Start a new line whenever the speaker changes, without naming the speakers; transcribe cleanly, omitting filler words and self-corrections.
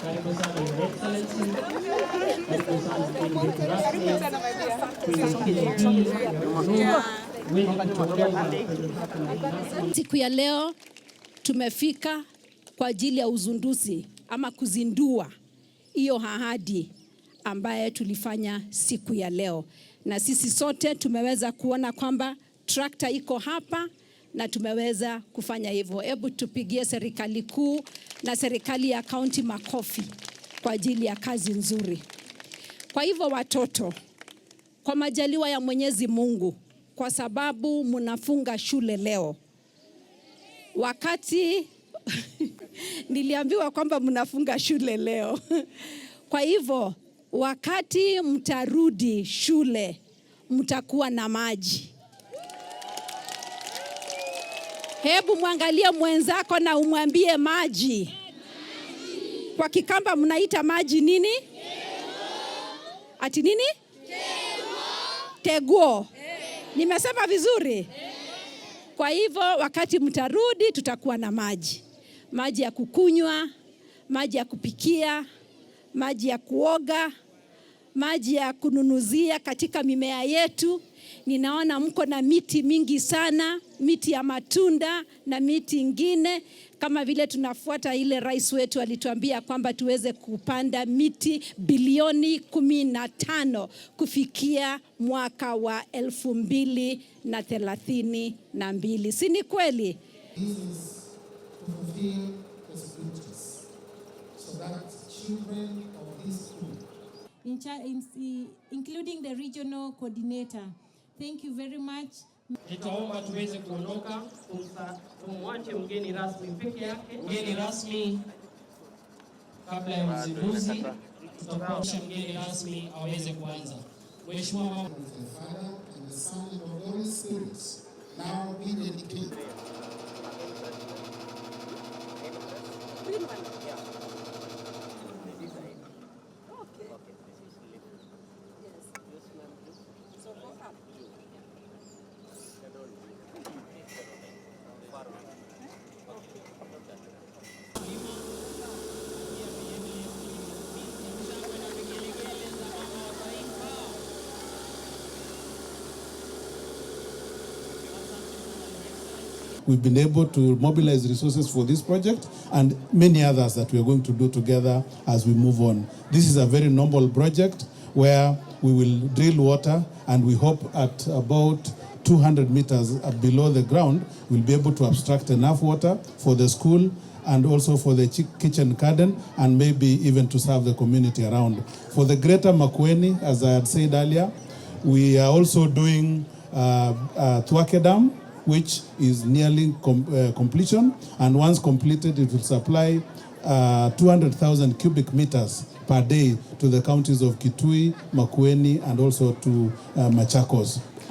Karibu sana Your Excellency. Karibu sana mgeni rasmi.
Siku ya leo tumefika kwa ajili ya uzunduzi ama kuzindua hiyo ahadi ambaye tulifanya siku ya leo. Na sisi sote tumeweza kuona kwamba trakta iko hapa na tumeweza kufanya hivyo. Hebu tupigie serikali kuu na serikali ya kaunti makofi kwa ajili ya kazi nzuri. Kwa hivyo watoto, kwa majaliwa ya Mwenyezi Mungu, kwa sababu mnafunga shule leo, wakati niliambiwa kwamba mnafunga shule leo. Kwa hivyo wakati mtarudi shule mtakuwa na maji. Hebu mwangalie mwenzako na umwambie maji. Kwa Kikamba mnaita maji nini? Ati nini? Teguo. Nimesema vizuri? Kwa hivyo wakati mtarudi tutakuwa na maji. Maji ya kukunywa, maji ya kupikia, maji ya kuoga, maji ya kununuzia katika mimea yetu. Ninaona mko na miti mingi sana, miti ya matunda na miti ingine. Kama vile tunafuata ile rais wetu alituambia kwamba tuweze kupanda miti bilioni 15 kufikia mwaka wa 2032. Si ni kweli?
Including the regional coordinator. Thank you very much.
Nitaomba tuweze kuondoka, tumwache mgeni rasmi peke yake. Mgeni rasmi kabla ya uzinduzi, tutakuacha mgeni rasmi aweze kuanza. Mheshimiwa Mama
now be dedicated. We've been able to mobilize resources for this project and many others that we are going to do together as we move on. This is a very noble project where we will drill water, and we hope at about 200 meters below the ground, we'll be able to abstract enough water for the school and also for the kitchen garden, and maybe even to serve the community around. For the greater Makueni, as I had said earlier, we are also doing Thwake Dam, which is nearly completion, and once completed it will supply 200,000 cubic meters per day to the counties of Kitui, Makueni, and also to Machakos.